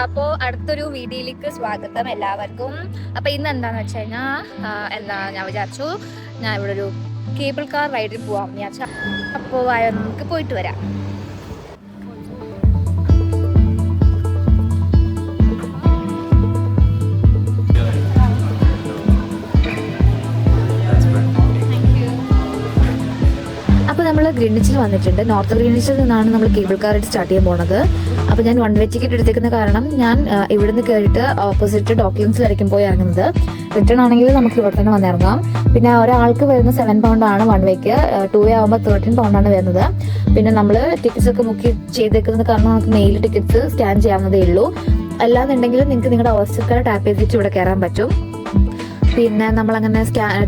അപ്പോൾ അടുത്തൊരു വീഡിയോയിലേക്ക് സ്വാഗതം എല്ലാവർക്കും. അപ്പോൾ ഇന്ന് എന്താണെന്ന് വെച്ച് കഴിഞ്ഞാൽ ഞാൻ വിചാരിച്ചു ഞാൻ ഇവിടെ ഒരു കേബിൾ കാർ റൈഡിൽ പോവാം വിചാരിച്ചു. അപ്പോൾ നമുക്ക് പോയിട്ട് വരാം. അപ്പോൾ നമ്മൾ ഗ്രീനിച്ചിൽ വന്നിട്ടുണ്ട്. നോർത്ത് ഗ്രീനിച്ചിൽ നിന്നാണ് നമ്മൾ കേബിൾ കാർ സ്റ്റാർട്ട് ചെയ്യാൻ പോകുന്നത്. അപ്പോൾ ഞാൻ വൺ വേ ടിക്കറ്റ് എടുത്തേക്കുന്ന കാരണം ഞാൻ ഇവിടുന്ന് കയറിയിട്ട് ഓപ്പോസിറ്റ് ഡോക്യുമെന്റ്സ് വരയ്ക്കും പോയി ഇറങ്ങുന്നത്. റിട്ടേൺ ആണെങ്കിൽ നമുക്ക് ഇവിടെ തന്നെ വന്നിറങ്ങാം. പിന്നെ ഒരാൾക്ക് വരുന്ന 7 പൗണ്ടാണ് വൺ വേക്ക്, 2 വേ ആകുമ്പോൾ 13 പൗണ്ടാണ് വരുന്നത്. പിന്നെ നമ്മൾ ടിക്കറ്റ്സ് ഒക്കെ ബുക്ക് ചെയ്തേക്കുന്നത് കാരണം നമുക്ക് മെയിൽ ടിക്കറ്റ്സ് സ്കാൻ ചെയ്യാവുന്നതേ ഉള്ളൂ. അല്ലാന്നുണ്ടെങ്കിൽ നിങ്ങൾക്ക് നിങ്ങളുടെ ഓവർസീസ് ടാപ്പ് ചെയ്തിട്ട് ഇവിടെ കയറാൻ പറ്റും. പിന്നെ നമ്മളങ്ങനെ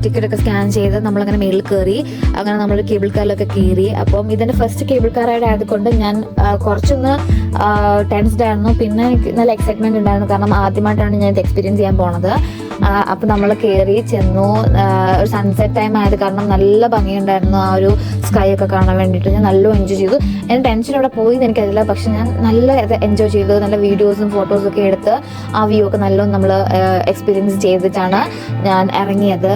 ടിക്കറ്റൊക്കെ സ്കാൻ ചെയ്ത് നമ്മളങ്ങനെ മേളിൽ കയറി, അങ്ങനെ നമ്മൾ കേബിൾ കാറിലൊക്കെ കയറി. അപ്പം ഇതിൻ്റെ ഫസ്റ്റ് കേബിൾ കാർ റൈഡ് ആയതുകൊണ്ട് ഞാൻ കുറച്ചൊന്ന് ടെൻസ്ഡ് ആയിരുന്നു. പിന്നെ എനിക്ക് നല്ല എക്സൈറ്റ്മെൻറ്റ് ഉണ്ടായിരുന്നു, കാരണം ആദ്യമായിട്ടാണ് ഞാൻ ഇത് എക്സ്പീരിയൻസ് ചെയ്യാൻ പോണത്. അപ്പം നമ്മൾ കയറി ചെന്നു. ഒരു സൺസെറ്റ് ടൈം ആയത് കാരണം നല്ല ഭംഗിയുണ്ടായിരുന്നു ആ ഒരു സ്കൈ ഒക്കെ കാണാൻ വേണ്ടിയിട്ട്. ഞാൻ നല്ല എൻജോയ് ചെയ്തു. എൻ്റെ ടെൻഷൻ ഇവിടെ പോയി എനിക്കറിയില്ല, പക്ഷെ ഞാൻ നല്ല എൻജോയ് ചെയ്തു. നല്ല വീഡിയോസും ഫോട്ടോസും ഒക്കെ എടുത്ത് ആ വ്യൂ ഒക്കെ നല്ലോണം നമ്മൾ എക്സ്പീരിയൻസ് ചെയ്തിട്ടാണ് ഞാൻ ഇറങ്ങിയത്.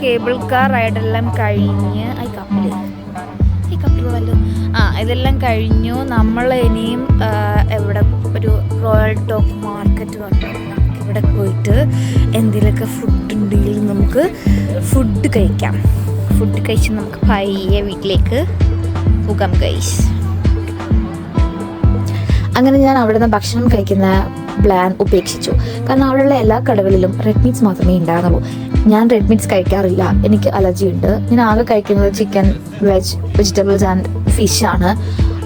കേബിൾ കാർ റൈഡെല്ലാം കഴിഞ്ഞ് ഇതെല്ലാം കഴിഞ്ഞു. നമ്മൾ ഇനിയും ഇവിടെ ഒരു റോയൽ ടോക്ക് മാർക്കറ്റ് വന്നു. ഇവിടെ പോയിട്ട് എന്തെങ്കിലുമൊക്കെ ഫുഡ് ഉണ്ടെങ്കിൽ നമുക്ക് ഫുഡ് കഴിക്കാം. ഫുഡ് കഴിച്ച് നമുക്ക് പയ്യെ വീട്ടിലേക്ക് പോകാം ഗൈസ്. അങ്ങനെ ഞാൻ അവിടെ നിന്ന് ഭക്ഷണം കഴിക്കുന്ന പ്ലാൻ ഉപേക്ഷിച്ചു. കാരണം അവിടെയുള്ള എല്ലാ കടകളിലും റെഡ് മീറ്റ്സ് മാത്രമേ ഉണ്ടാകുന്നുള്ളൂ. ഞാൻ റെഡ് മീറ്റ്സ് കഴിക്കാറില്ല, എനിക്ക് അലർജി ഉണ്ട്. ഞാൻ ആകെ കഴിക്കുന്നത് ചിക്കൻ, വെജിറ്റബിൾസ് ആൻഡ് ഫിഷ് ആണ്.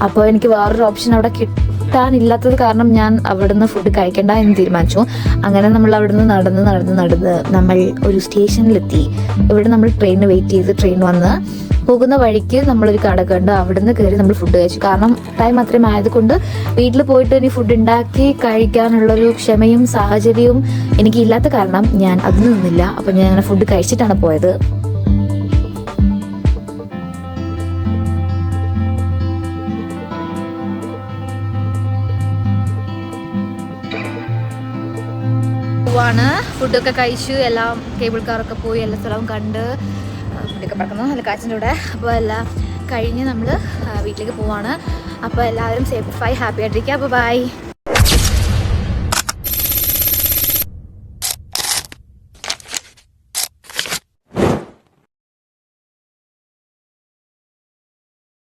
അപ്പോൾ എനിക്ക് വേറൊരു ഓപ്ഷൻ അവിടെ കിട്ടാനില്ലാത്തത് കാരണം ഞാൻ അവിടെ നിന്ന് ഫുഡ് കഴിക്കേണ്ട എന്ന് തീരുമാനിച്ചു. അങ്ങനെ നമ്മൾ അവിടെ നിന്ന് നടന്ന് നമ്മൾ ഒരു സ്റ്റേഷനിലെത്തി. ഇവിടെ നമ്മൾ ട്രെയിനിന് വെയിറ്റ് ചെയ്ത് ട്രെയിൻ വന്ന് പോകുന്ന വഴിക്ക് നമ്മളൊരു കട കണ്ട് അവിടെ നിന്ന് കയറി നമ്മൾ ഫുഡ് കഴിച്ചു. കാരണം ടൈം അത്രയും ആയതുകൊണ്ട് വീട്ടിൽ പോയിട്ട് ഇനി ഫുഡ് ഉണ്ടാക്കി കഴിക്കാനുള്ളൊരു ക്ഷമയും സാഹചര്യവും എനിക്ക് ഇല്ലാത്ത കാരണം ഞാൻ അതിൽ നിന്നില്ല. അപ്പം ഞാൻ അങ്ങനെ ഫുഡ് കഴിച്ചിട്ടാണ് പോയത്. ഫുഡൊക്കെ കഴിച്ചു, എല്ലാം കേബിൾ കാറൊക്കെ പോയി എല്ലാ സ്ഥലവും കണ്ട് മുടിയൊക്കെ പറക്കുന്നു നല്ല കാറ്റിൻ്റെ കൂടെ. അപ്പോൾ എല്ലാം കഴിഞ്ഞ് നമ്മൾ വീട്ടിലേക്ക് പോവാണ്. അപ്പോൾ എല്ലാവരും സേഫായി ഹാപ്പി ആയിട്ടിരിക്കുക. അപ്പോൾ ബൈ.